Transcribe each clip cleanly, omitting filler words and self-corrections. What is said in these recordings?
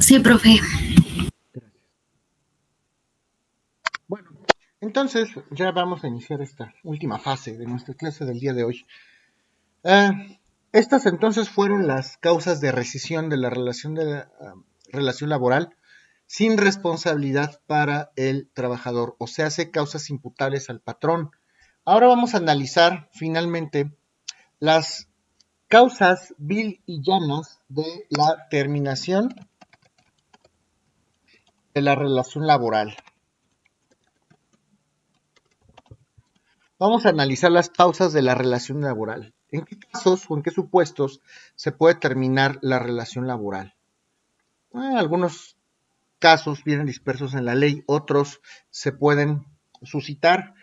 Sí, profe. Gracias. Bueno, entonces ya vamos a iniciar esta última fase de nuestra clase del día de hoy. Ah, Estas entonces fueron las causas de rescisión de la relación laboral sin responsabilidad para el trabajador, o sea, hace causas imputables al patrón. Ahora vamos a analizar finalmente las causas vil y llanas de la terminación de la relación laboral. Vamos a analizar las causas de la relación laboral. ¿En qué casos o en qué supuestos se puede terminar la relación laboral? Algunos casos vienen dispersos en la ley, otros se pueden suscitar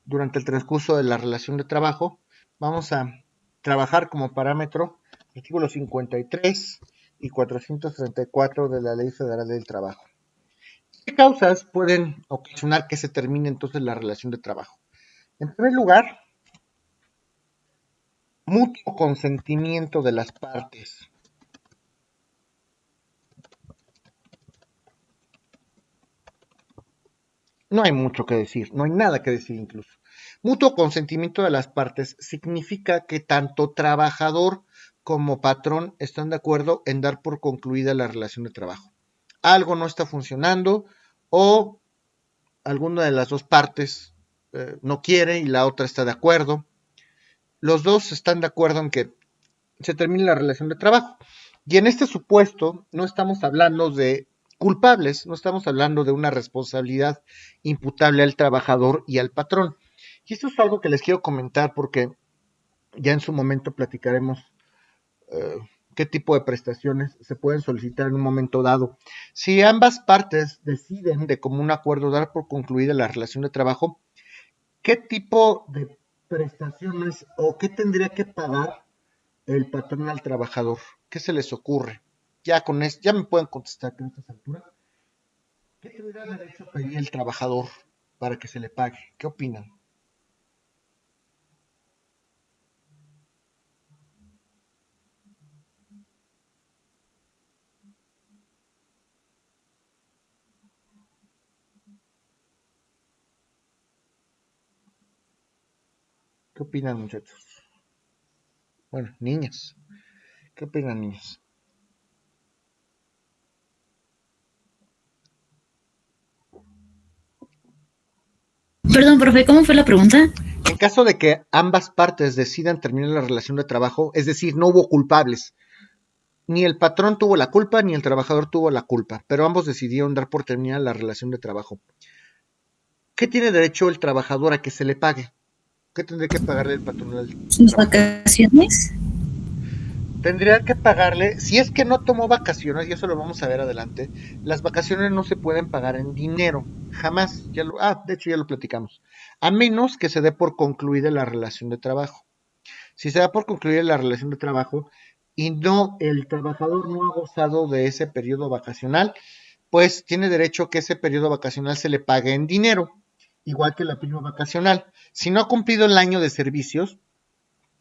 durante el transcurso de la relación de trabajo. Vamos a trabajar como parámetro artículos 53 y 434 de la Ley Federal del Trabajo. ¿Qué causas pueden ocasionar que se termine entonces la relación de trabajo? En primer lugar, mutuo consentimiento de las partes. No hay mucho que decir, no hay nada que decir incluso. Mutuo consentimiento de las partes significa que tanto trabajador como patrón están de acuerdo en dar por concluida la relación de trabajo. Algo no está funcionando o alguna de las dos partes no quiere y la otra está de acuerdo. Los dos están de acuerdo en que se termine la relación de trabajo. Y en este supuesto no estamos hablando de culpables, no estamos hablando de una responsabilidad imputable al trabajador y al patrón. Y esto es algo que les quiero comentar porque ya en su momento platicaremos eh, qué tipo de prestaciones se pueden solicitar en un momento dado. Si ambas partes deciden de común acuerdo dar por concluida la relación de trabajo, ¿qué tipo de prestaciones o qué tendría que pagar el patrón al trabajador? ¿Qué se les ocurre? Ya con esto, ya me pueden contestar que en estas alturas. ¿Qué tendrá derecho a pedir el trabajador para que se le pague? ¿Qué opinan? ¿Qué opinan, muchachos? Bueno, niñas. ¿Qué opinan, niñas? Perdón, profe, ¿cómo fue la pregunta? En caso de que ambas partes decidan terminar la relación de trabajo, es decir, no hubo culpables, ni el patrón tuvo la culpa ni el trabajador tuvo la culpa, pero ambos decidieron dar por terminada la relación de trabajo. ¿Qué tiene derecho el trabajador a que se le pague? ¿Qué tendría que pagarle el patrón al ¿Sus trabajador? vacaciones? Tendría que pagarle, si es que no tomó vacaciones, y eso lo vamos a ver adelante, las vacaciones no se pueden pagar en dinero, jamás, de hecho ya lo platicamos, a menos que se dé por concluida la relación de trabajo. Si se da por concluida la relación de trabajo y no, el trabajador no ha gozado de ese periodo vacacional, pues tiene derecho a que ese periodo vacacional se le pague en dinero, igual que la prima vacacional. Si no ha cumplido el año de servicios,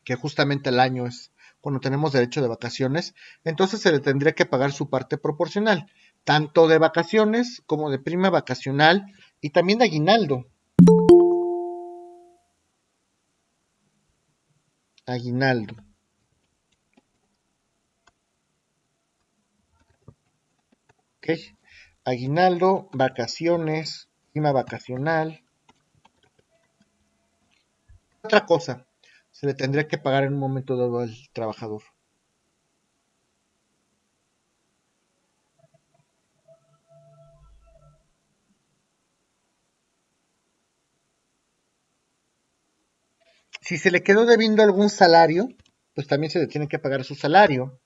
que justamente el año es cuando tenemos derecho de vacaciones, entonces se le tendría que pagar su parte proporcional, tanto de vacaciones como de prima vacacional y también de aguinaldo. Aguinaldo, ¿ok? Aguinaldo, vacaciones, prima vacacional. Otra cosa, se le tendría que pagar en un momento dado al trabajador. Si se le quedó debiendo algún salario, pues también se le tiene que pagar su salario.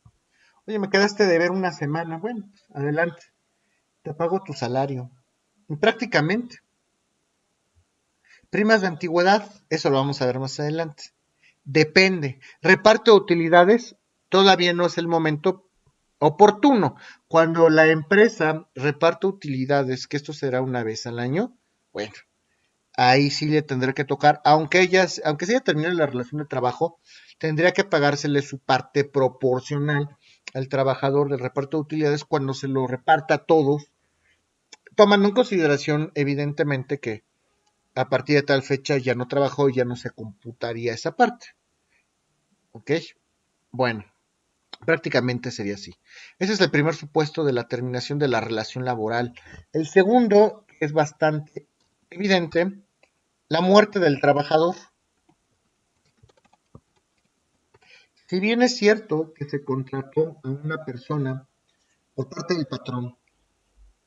Oye, me quedaste de ver una semana. Bueno, pues adelante, te pago tu salario. Y prácticamente. Primas de antigüedad, eso lo vamos a ver más adelante. Depende. Reparte de utilidades, todavía no es el momento oportuno. Cuando la empresa reparte utilidades, que esto será una vez al año, bueno, ahí sí le tendrá que tocar, aunque se haya terminado la relación de trabajo, tendría que pagársele su parte proporcional al trabajador del reparto de utilidades cuando se lo reparta a todos, tomando en consideración evidentemente que a partir de tal fecha ya no trabajó y ya no se computaría esa parte. ¿Ok? Bueno, prácticamente sería así. Ese es el primer supuesto de la terminación de la relación laboral. El segundo, que es bastante evidente, la muerte del trabajador. Si bien es cierto que se contrató a una persona por parte del patrón,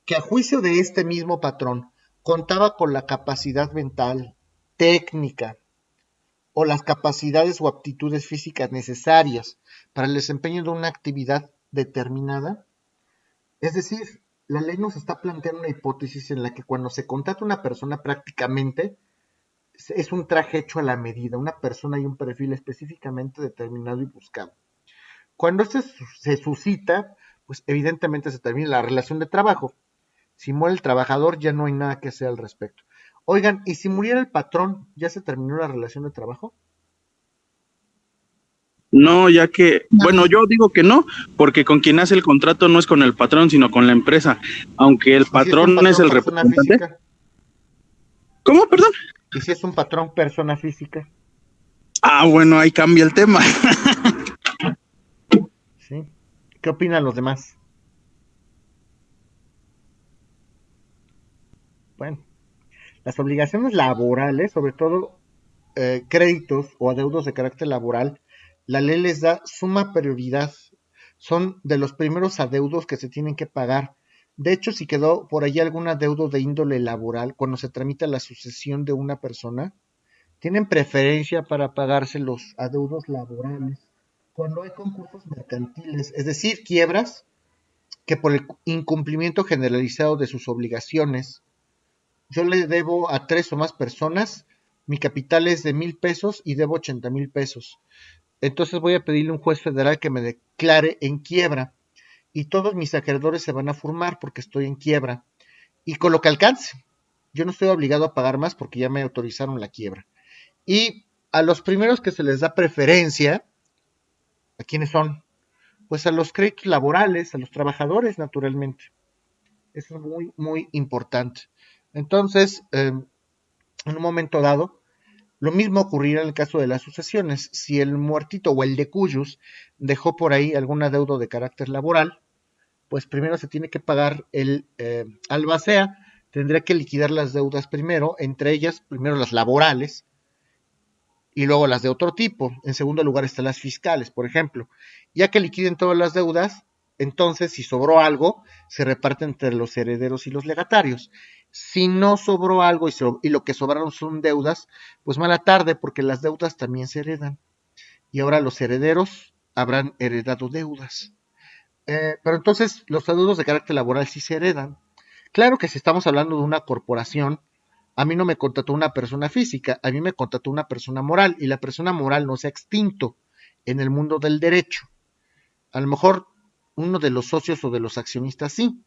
que a juicio de este mismo patrón contaba con la capacidad mental, técnica o las capacidades o aptitudes físicas necesarias para el desempeño de una actividad determinada, es decir, la ley nos está planteando una hipótesis en la que cuando se contrata una persona prácticamente es un traje hecho a la medida, una persona y un perfil específicamente determinado y buscado. Cuando esto se suscita, pues evidentemente se termina la relación de trabajo. Si muere el trabajador, ya no hay nada que hacer al respecto. Oigan, ¿y si muriera el patrón, ya se terminó la relación de trabajo? No, ya que, bueno, No. yo digo que no, porque con quien hace el contrato no es con el patrón, sino con la empresa, aunque el ¿Y si es un patrón es patrón el persona representante. física? ¿Cómo, perdón? ¿Y si es un patrón persona física? Ah, bueno, ahí cambia el tema. ¿Sí? ¿Qué opinan los demás? Bueno, las obligaciones laborales, sobre todo créditos o adeudos de carácter laboral, la ley les da suma prioridad. Son de los primeros adeudos que se tienen que pagar. De hecho, si quedó por ahí algún adeudo de índole laboral, cuando se tramita la sucesión de una persona, tienen preferencia para pagarse los adeudos laborales. Cuando hay concursos mercantiles, es decir, quiebras, que por el incumplimiento generalizado de sus obligaciones, yo le debo a 3 o más personas, mi capital es de 1,000 pesos y debo 80,000 pesos. Entonces voy a pedirle a un juez federal que me declare en quiebra y todos mis acreedores se van a formar porque estoy en quiebra y con lo que alcance. Yo no estoy obligado a pagar más porque ya me autorizaron la quiebra. Y a los primeros que se les da preferencia, ¿a quiénes son? Pues a los créditos laborales, a los trabajadores naturalmente. Eso es muy, muy importante. Entonces, en un momento dado, lo mismo ocurrirá en el caso de las sucesiones. Si el muertito o el decuyus dejó por ahí algún adeudo de carácter laboral, pues primero se tiene que pagar el albacea, tendrá que liquidar las deudas primero, entre ellas primero las laborales y luego las de otro tipo. En segundo lugar están las fiscales, por ejemplo. Ya que liquiden todas las deudas, entonces si sobró algo, se reparte entre los herederos y los legatarios. Si no sobró algo y lo que sobraron son deudas, pues mala tarde porque las deudas también se heredan. Y ahora los herederos habrán heredado deudas. Pero entonces los adeudos de carácter laboral sí se heredan. Claro que si estamos hablando de una corporación, a mí no me contrató una persona física, a mí me contrató una persona moral y la persona moral no se ha extinto en el mundo del derecho. A lo mejor uno de los socios o de los accionistas sí,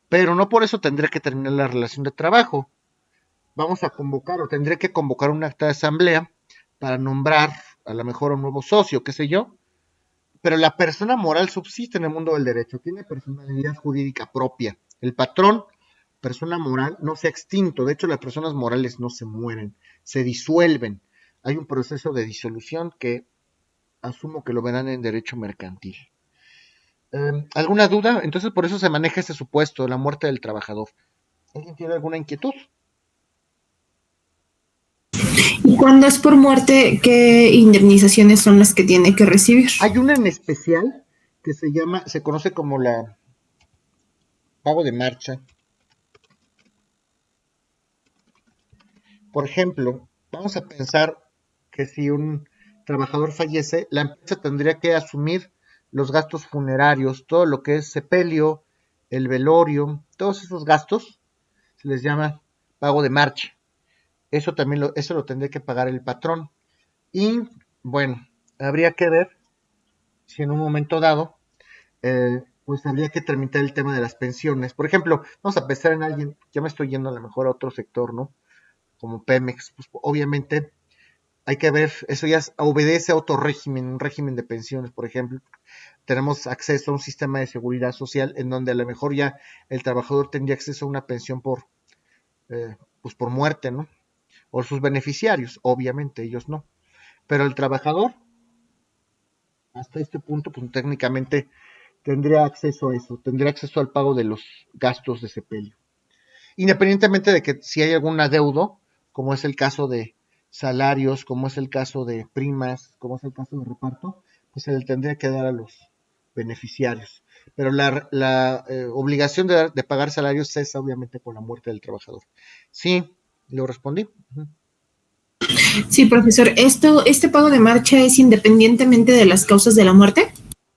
pero no por eso tendré que terminar la relación de trabajo. Vamos a convocar o tendré que convocar una acta de asamblea para nombrar a lo mejor a un nuevo socio, qué sé yo, pero la persona moral subsiste en el mundo del derecho, tiene personalidad jurídica propia. El patrón, persona moral, no se ha extinto. De hecho, las personas morales no se mueren, se disuelven. Hay un proceso de disolución que asumo que lo verán en derecho mercantil. ¿Alguna duda? Entonces, por eso se maneja ese supuesto, la muerte del trabajador. ¿Alguien tiene alguna inquietud? Y cuando es por muerte, ¿qué indemnizaciones son las que tiene que recibir? Hay una en especial que se conoce como la pago de marcha. Por ejemplo, vamos a pensar que si un trabajador fallece, la empresa tendría que asumir los gastos funerarios, todo lo que es sepelio, el velorio, todos esos gastos se les llama pago de marcha. Eso lo tendría que pagar el patrón. Y bueno, habría que ver si en un momento dado, pues habría que tramitar el tema de las pensiones. Por ejemplo, vamos a pensar en alguien, ya me estoy yendo a lo mejor a otro sector, ¿no? Como Pemex, pues obviamente hay que ver, eso ya obedece a otro régimen, un régimen de pensiones, por ejemplo. Tenemos acceso a un sistema de seguridad social en donde a lo mejor ya el trabajador tendría acceso a una pensión pues por muerte, ¿no? O sus beneficiarios, obviamente, ellos no. Pero el trabajador, hasta este punto, pues técnicamente tendría acceso a eso, tendría acceso al pago de los gastos de sepelio. Independientemente de que si hay algún adeudo, como es el caso de salarios, como es el caso de primas, como es el caso de reparto, pues se le tendría que dar a los beneficiarios. Pero la obligación de pagar salarios cesa obviamente con la muerte del trabajador. Sí, lo respondí. Uh-huh. Sí, profesor, ¿este pago de marcha es independientemente de las causas de la muerte?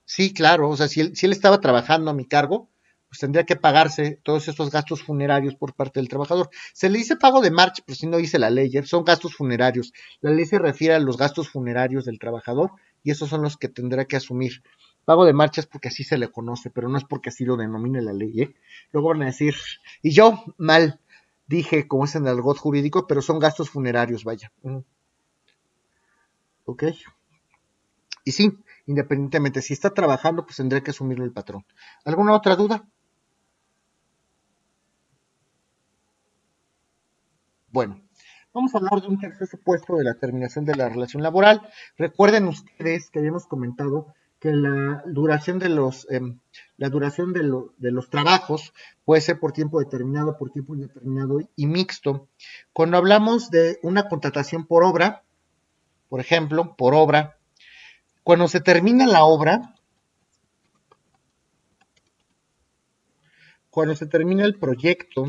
Sí, claro, o sea, si él estaba trabajando a mi cargo, pues tendría que pagarse todos estos gastos funerarios por parte del trabajador. Se le dice pago de marcha, pero si no dice la ley, son gastos funerarios. La ley se refiere a los gastos funerarios del trabajador y esos son los que tendrá que asumir. Pago de marcha es porque así se le conoce, pero no es porque así lo denomine la ley, ¿eh? Luego van a decir, y yo mal dije, como es en el argot jurídico, pero son gastos funerarios, vaya. Ok. Y sí, independientemente, si está trabajando, pues tendría que asumirlo el patrón. ¿Alguna otra duda? Bueno, vamos a hablar de un tercer supuesto de la terminación de la relación laboral. Recuerden ustedes que habíamos comentado que la duración de los trabajos puede ser por tiempo determinado, por tiempo indeterminado y mixto. Cuando hablamos de una contratación por obra, por ejemplo, por obra, cuando se termina la obra, cuando se termina el proyecto,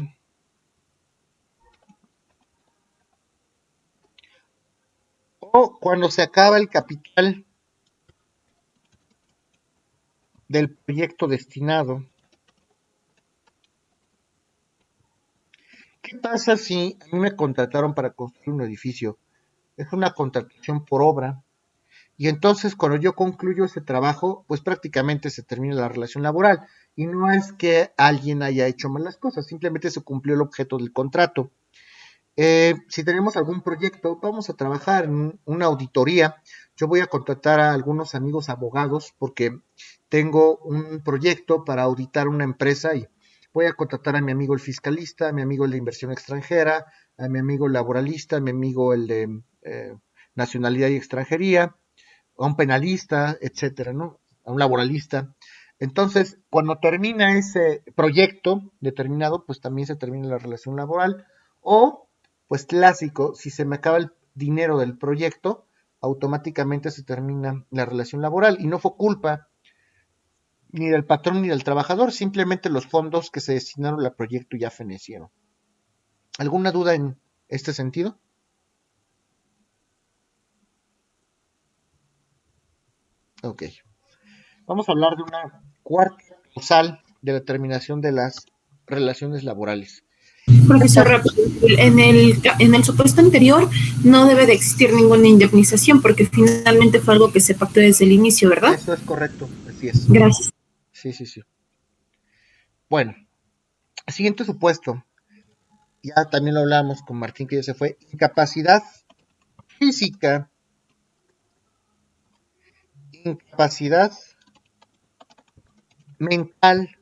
o cuando se acaba el capital del proyecto destinado. ¿Qué pasa si a mí me contrataron para construir un edificio? Es una contratación por obra. Y entonces cuando yo concluyo ese trabajo, pues prácticamente se termina la relación laboral. Y no es que alguien haya hecho malas cosas, simplemente se cumplió el objeto del contrato. Si tenemos algún proyecto, vamos a trabajar en una auditoría. Yo voy a contratar a algunos amigos abogados porque tengo un proyecto para auditar una empresa y voy a contratar a mi amigo el fiscalista, a mi amigo el de inversión extranjera, a mi amigo el laboralista, a mi amigo el de nacionalidad y extranjería, a un penalista, etcétera, ¿no? A un laboralista. Entonces, cuando termina ese proyecto determinado, pues también se termina la relación laboral. O, pues clásico, si se me acaba el dinero del proyecto, automáticamente se termina la relación laboral. Y no fue culpa ni del patrón ni del trabajador, simplemente los fondos que se destinaron al proyecto ya fenecieron. ¿Alguna duda en este sentido? Ok. Vamos a hablar de una cuarta causal de la terminación de las relaciones laborales. Profesor, en el supuesto anterior no debe de existir ninguna indemnización porque finalmente fue algo que se pactó desde el inicio, ¿verdad? Eso es correcto, así es. Gracias. Sí, sí, sí. Bueno, siguiente supuesto, ya también lo hablamos con Martín que ya se fue, incapacidad física, incapacidad mental,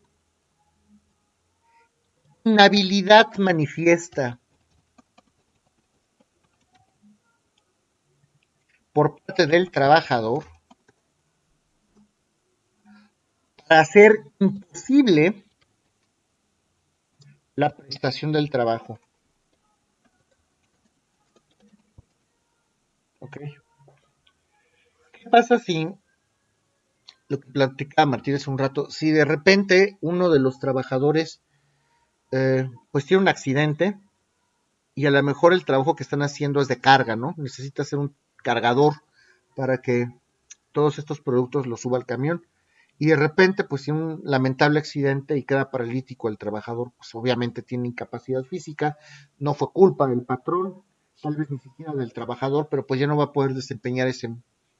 inhabilidad manifiesta por parte del trabajador para hacer imposible la prestación del trabajo. ¿Ok? ¿Qué pasa si, lo que platicaba Martín hace un rato, si de repente uno de los trabajadores pues tiene un accidente y a lo mejor el trabajo que están haciendo es de carga, ¿no? Necesita ser un cargador para que todos estos productos los suba al camión y de repente pues tiene un lamentable accidente y queda paralítico el trabajador, pues obviamente tiene incapacidad física, no fue culpa del patrón, tal vez ni siquiera del trabajador, pero pues ya no va a poder desempeñar ese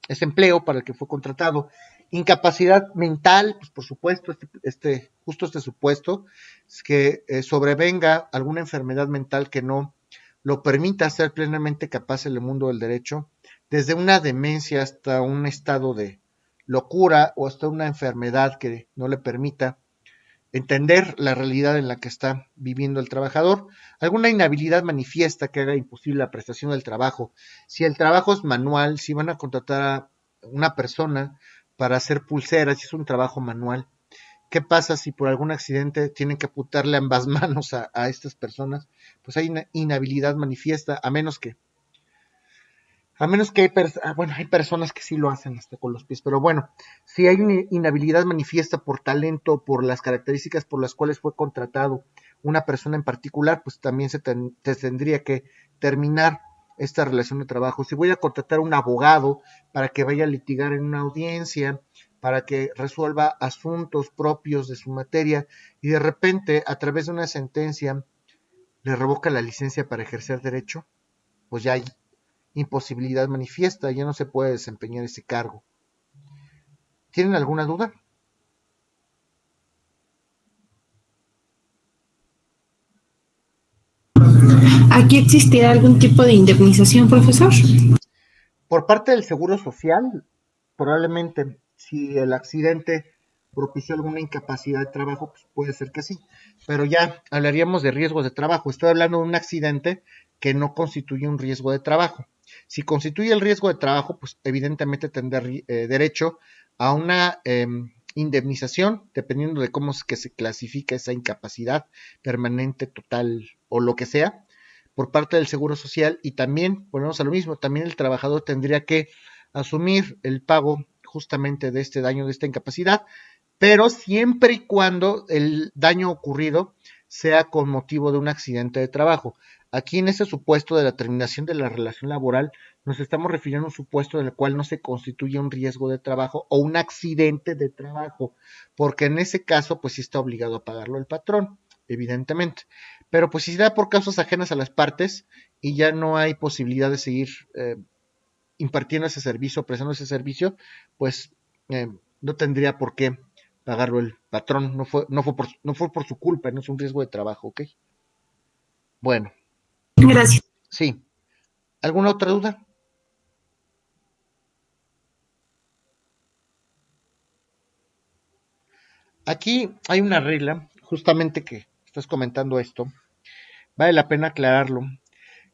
empleo para el que fue contratado. Incapacidad mental, pues por supuesto, justo este supuesto, es que sobrevenga alguna enfermedad mental que no lo permita ser plenamente capaz en el mundo del derecho desde una demencia hasta un estado de locura o hasta una enfermedad que no le permita entender la realidad en la que está viviendo el trabajador, alguna inhabilidad manifiesta que haga imposible la prestación del trabajo. Si el trabajo es manual, si van a contratar a una persona para hacer pulseras, si es un trabajo manual, ¿qué pasa si por algún accidente tienen que apuntarle ambas manos a estas personas? Pues hay una inhabilidad manifiesta, a menos que hay personas que sí lo hacen hasta con los pies, pero bueno, si hay una inhabilidad manifiesta por talento, por las características por las cuales fue contratado una persona en particular, pues también se tendría que terminar esta relación de trabajo. Si voy a contratar a un abogado para que vaya a litigar en una audiencia, para que resuelva asuntos propios de su materia, y de repente, a través de una sentencia, le revoca la licencia para ejercer derecho, pues ya hay imposibilidad manifiesta, ya no se puede desempeñar ese cargo. ¿Tienen alguna duda? ¿Aquí existirá algún tipo de indemnización, profesor? Por parte del Seguro Social, probablemente, si el accidente propició alguna incapacidad de trabajo, pues puede ser que sí, pero ya hablaríamos de riesgos de trabajo. Estoy hablando de un accidente que no constituye un riesgo de trabajo. Si constituye el riesgo de trabajo, pues evidentemente tendrá derecho a una indemnización, dependiendo de cómo es que se clasifica esa incapacidad permanente, total o lo que sea, por parte del Seguro Social. Y también, volvemos a lo mismo, también el trabajador tendría que asumir el pago justamente de este daño, de esta incapacidad, pero siempre y cuando el daño ocurrido sea con motivo de un accidente de trabajo. Aquí en ese supuesto de la terminación de la relación laboral nos estamos refiriendo a un supuesto en el cual no se constituye un riesgo de trabajo o un accidente de trabajo, porque en ese caso pues sí está obligado a pagarlo el patrón, evidentemente. Pero pues si se da por causas ajenas a las partes y ya no hay posibilidad de seguir impartiendo ese servicio, prestando ese servicio, pues no tendría por qué pagarlo el patrón, no fue por su culpa, no es un riesgo de trabajo, ¿ok? Bueno, Gracias. sí. ¿Alguna otra duda? Aquí hay una regla, justamente que estás comentando esto, vale la pena aclararlo.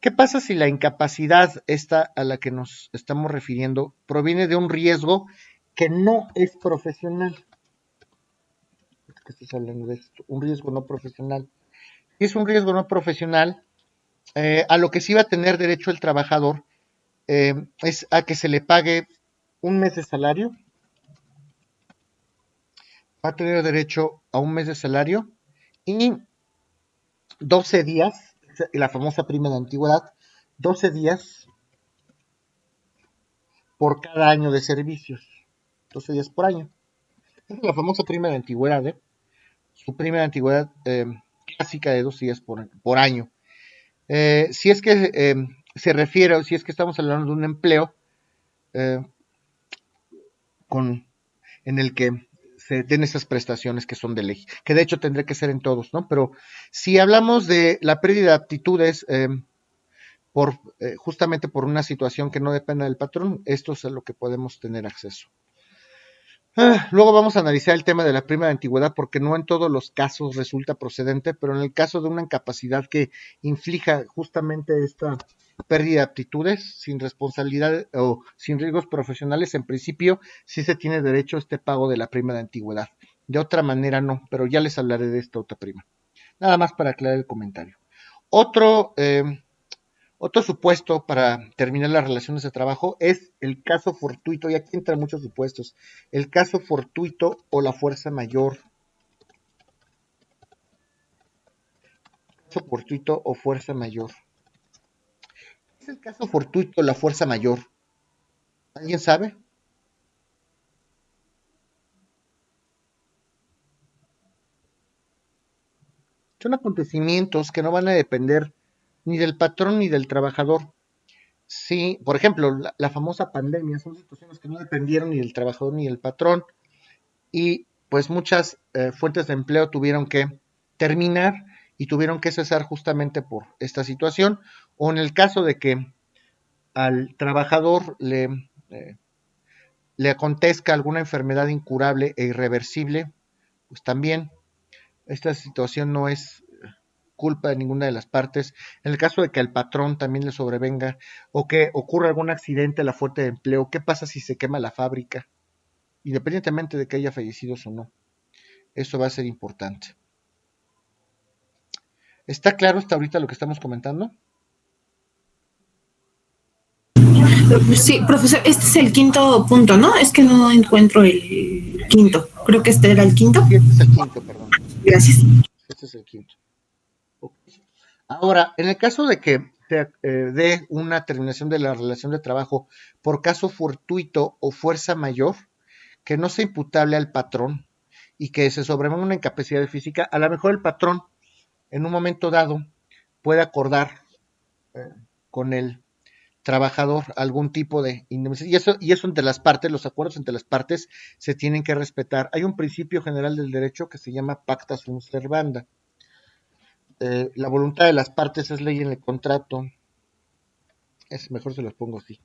¿Qué pasa si la incapacidad esta a la que nos estamos refiriendo proviene de un riesgo que no es profesional? ¿Qué estás hablando de esto? Un riesgo no profesional. Si es un riesgo no profesional, a lo que sí va a tener derecho el trabajador es a que se le pague un mes de salario, va a tener derecho a un mes de salario y 12 días, la famosa prima de antigüedad, 12 días por cada año de servicios, 12 días por año. Esa es la famosa prima de antigüedad, su prima de antigüedad clásica de 12 días por año. Si es que se refiere, o si es que estamos hablando de un empleo eh, en el que se den esas prestaciones que son de ley, que de hecho tendría que ser en todos, ¿no? Pero si hablamos de la pérdida de aptitudes justamente por una situación que no dependa del patrón, esto es a lo que podemos tener acceso. Luego vamos a analizar el tema de la prima de antigüedad, porque no en todos los casos resulta procedente, pero en el caso de una incapacidad que inflija justamente esta pérdida de aptitudes sin responsabilidad o sin riesgos profesionales, en principio sí se tiene derecho a este pago de la prima de antigüedad. De otra manera no, pero ya les hablaré de esta otra prima. Nada más para aclarar el comentario. Otro supuesto para terminar las relaciones de trabajo es el caso fortuito, y aquí entran muchos supuestos. El caso fortuito o la fuerza mayor. Caso fortuito o fuerza mayor. ¿Qué es el caso fortuito o la fuerza mayor? ¿Alguien sabe? Son acontecimientos que no van a depender ni del patrón ni del trabajador. Sí, por ejemplo, la famosa pandemia son situaciones que no dependieron ni del trabajador ni del patrón, y pues muchas fuentes de empleo tuvieron que terminar y tuvieron que cesar justamente por esta situación, o en el caso de que al trabajador le acontezca alguna enfermedad incurable e irreversible, pues también esta situación no es culpa de ninguna de las partes. En el caso de que al patrón también le sobrevenga o que ocurra algún accidente en la fuente de empleo, ¿qué pasa si se quema la fábrica? Independientemente de que haya fallecidos o no. Eso va a ser importante. ¿Está claro hasta ahorita lo que estamos comentando? Sí, profesor, este es el quinto punto, ¿no? Es que no encuentro el quinto. Creo que este era el quinto. Sí, este es el quinto, perdón. Gracias. Este es el quinto. Ahora, en el caso de que se dé una terminación de la relación de trabajo por caso fortuito o fuerza mayor, que no sea imputable al patrón y que se sobrevenga una incapacidad física, a lo mejor el patrón en un momento dado puede acordar con el trabajador algún tipo de indemnización. Y eso entre las partes, los acuerdos entre las partes se tienen que respetar. Hay un principio general del derecho que se llama pacta sunt servanda. La voluntad de las partes es ley en el contrato. Es mejor se los pongo así.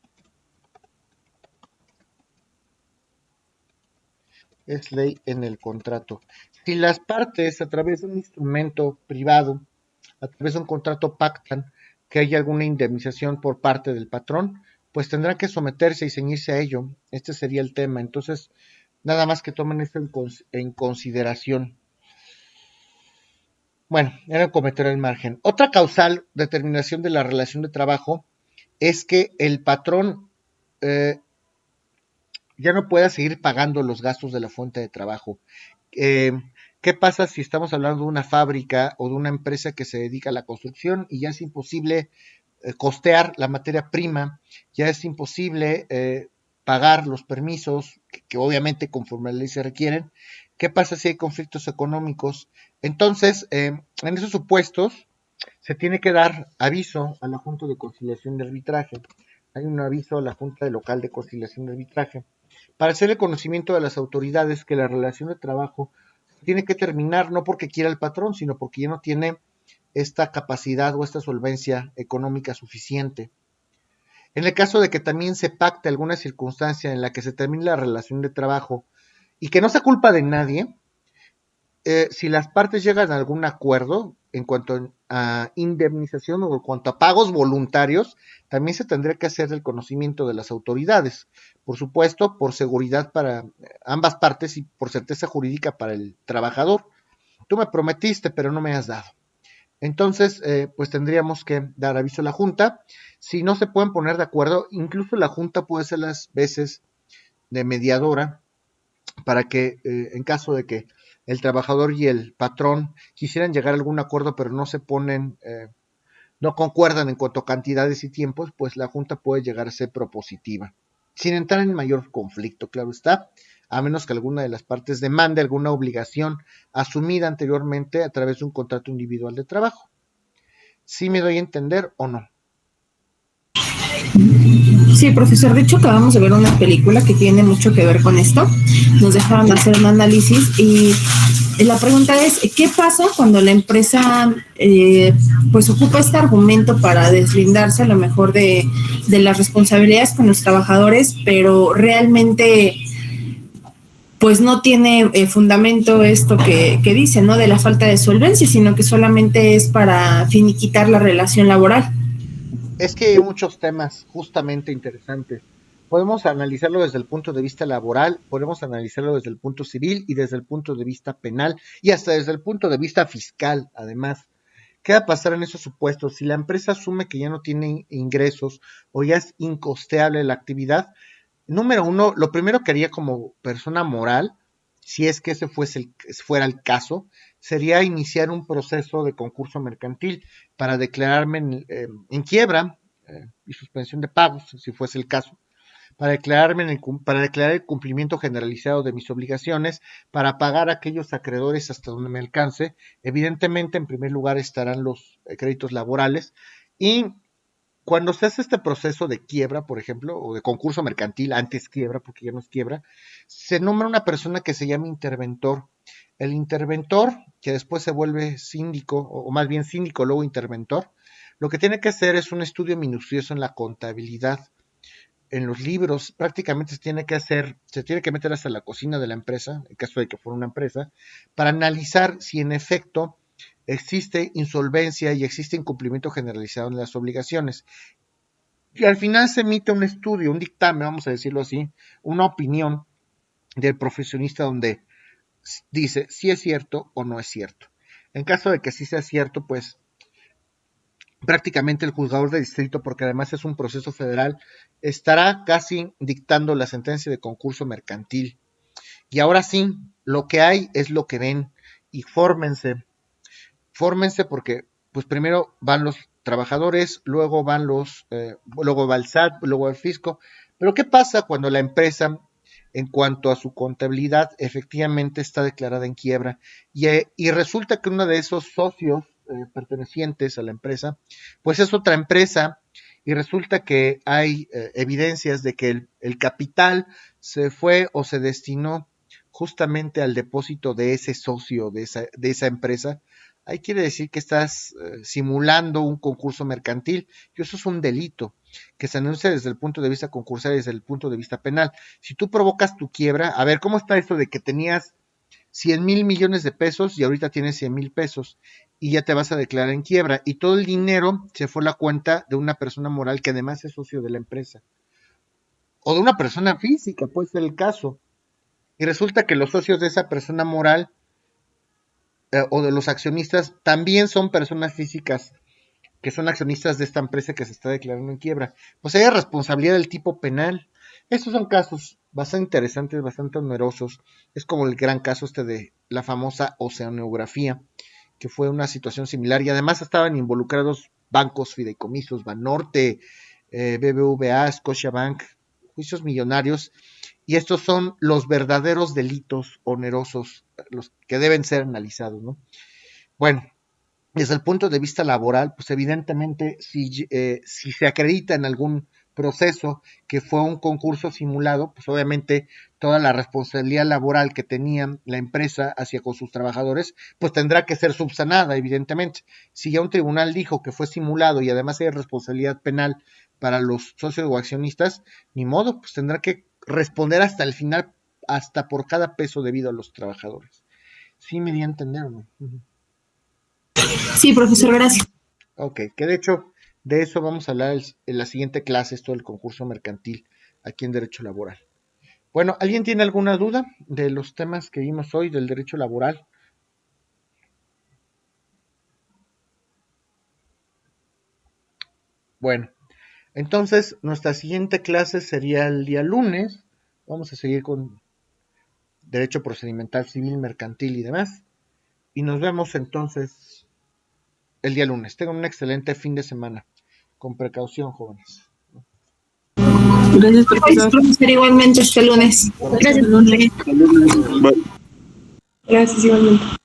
Es ley en el contrato. Si las partes a través de un instrumento privado, a través de un contrato pactan que haya alguna indemnización por parte del patrón, pues tendrán que someterse y ceñirse a ello. Este sería el tema. Entonces, nada más que tomen esto en consideración. Bueno, era cometer el margen. Otra causal determinación de la relación de trabajo es que el patrón ya no pueda seguir pagando los gastos de la fuente de trabajo. ¿Qué pasa si estamos hablando de una fábrica o de una empresa que se dedica a la construcción y ya es imposible costear la materia prima, ya es imposible pagar los permisos que obviamente conforme a la ley se requieren? ¿Qué pasa si hay conflictos económicos? Entonces, en esos supuestos se tiene que dar aviso a la Junta de Conciliación de Arbitraje. Hay un aviso a la Junta Local de Conciliación de Arbitraje para hacer el conocimiento de las autoridades que la relación de trabajo tiene que terminar no porque quiera el patrón, sino porque ya no tiene esta capacidad o esta solvencia económica suficiente. En el caso de que también se pacte alguna circunstancia en la que se termine la relación de trabajo y que no sea culpa de nadie, si las partes llegan a algún acuerdo en cuanto a indemnización o en cuanto a pagos voluntarios, también se tendría que hacer el conocimiento de las autoridades. Por supuesto, por seguridad para ambas partes y por certeza jurídica para el trabajador. Tú me prometiste, pero no me has dado. Entonces, pues tendríamos que dar aviso a la Junta. Si no se pueden poner de acuerdo, incluso la Junta puede ser las veces de mediadora para que en caso de que el trabajador y el patrón quisieran llegar a algún acuerdo pero no se ponen, no concuerdan en cuanto a cantidades y tiempos, pues la Junta puede llegar a ser propositiva, sin entrar en mayor conflicto, claro está, a menos que alguna de las partes demande alguna obligación asumida anteriormente a través de un contrato individual de trabajo. ¿Sí me doy a entender o no? Sí, profesor, de hecho acabamos de ver una película que tiene mucho que ver con esto. Nos dejaron hacer un análisis y la pregunta es, ¿qué pasa cuando la empresa pues ocupa este argumento para deslindarse a lo mejor de las responsabilidades con los trabajadores, pero realmente pues no tiene fundamento esto que dice, ¿no? De la falta de solvencia, sino que solamente es para finiquitar la relación laboral? Es que hay muchos temas justamente interesantes. Podemos analizarlo desde el punto de vista laboral, podemos analizarlo desde el punto civil y desde el punto de vista penal y hasta desde el punto de vista fiscal, además. ¿Qué va a pasar en esos supuestos? Si la empresa asume que ya no tiene ingresos o ya es incosteable la actividad, número uno, lo primero que haría como persona moral, si es que ese fuera el caso, sería iniciar un proceso de concurso mercantil para declararme en quiebra y suspensión de pagos, si fuese el caso, para declarar el cumplimiento generalizado de mis obligaciones, para pagar a aquellos acreedores hasta donde me alcance. Evidentemente, en primer lugar estarán los créditos laborales y cuando se hace este proceso de quiebra, por ejemplo, o de concurso mercantil, antes quiebra, porque ya no es quiebra, se nombra una persona que se llama interventor. El interventor, que después se vuelve síndico, o más bien síndico, luego interventor, Lo que tiene que hacer es un estudio minucioso en la contabilidad. En los libros prácticamente se tiene que meter hasta la cocina de la empresa, en caso de que fuera una empresa, para analizar si en efecto existe insolvencia y existe incumplimiento generalizado en las obligaciones. Y al final se emite un estudio, un dictamen, vamos a decirlo así, una opinión del profesionista donde dice si es cierto o no es cierto. En caso de que sí sea cierto, pues prácticamente el juzgador de distrito, porque además es un proceso federal, estará casi dictando la sentencia de concurso mercantil. Y ahora sí, lo que hay es lo que ven, y fórmense porque pues primero van los trabajadores, luego va el SAT, luego el fisco. Pero ¿qué pasa cuando la empresa, en cuanto a su contabilidad, efectivamente está declarada en quiebra y resulta que uno de esos socios pertenecientes a la empresa, pues es otra empresa y resulta que hay evidencias de que el capital se fue o se destinó justamente al depósito de ese socio de esa empresa? Ahí quiere decir que estás simulando un concurso mercantil y eso es un delito que se anuncia desde el punto de vista concursal y desde el punto de vista penal. Si tú provocas tu quiebra, a ver, ¿cómo está esto de que tenías 100,000 millones de pesos y ahorita tienes 100,000 pesos y ya te vas a declarar en quiebra y todo el dinero se fue a la cuenta de una persona moral que además es socio de la empresa o de una persona física, puede ser el caso, y resulta que los socios de esa persona moral o de los accionistas también son personas físicas que son accionistas de esta empresa que se está declarando en quiebra, pues hay responsabilidad del tipo penal. Estos son casos bastante interesantes, bastante onerosos. Es como el gran caso de la famosa oceanografía, que fue una situación similar y además estaban involucrados bancos, fideicomisos, Banorte, BBVA, Scotiabank, juicios millonarios, y estos son los verdaderos delitos onerosos, los que deben ser analizados, ¿no? Bueno, desde el punto de vista laboral, pues evidentemente si se acredita en algún proceso que fue un concurso simulado, pues obviamente toda la responsabilidad laboral que tenía la empresa hacia con sus trabajadores, pues tendrá que ser subsanada, evidentemente. Si ya un tribunal dijo que fue simulado y además hay responsabilidad penal para los socios o accionistas, ni modo, pues tendrá que responder hasta el final, hasta por cada peso debido a los trabajadores. Sí me di a entender, ¿no? Sí, profesor, gracias. Ok, que de hecho de eso vamos a hablar en la siguiente clase, esto del concurso mercantil aquí en Derecho Laboral. Bueno, ¿alguien tiene alguna duda de los temas que vimos hoy del derecho laboral? Bueno, entonces nuestra siguiente clase sería el día lunes. Vamos a seguir con derecho procedimental civil, mercantil y demás. Y nos vemos entonces el día lunes. Tengan un excelente fin de semana. Con precaución, jóvenes. Gracias, profesor. Igualmente este lunes. Gracias, profe. Bye. Gracias, igualmente.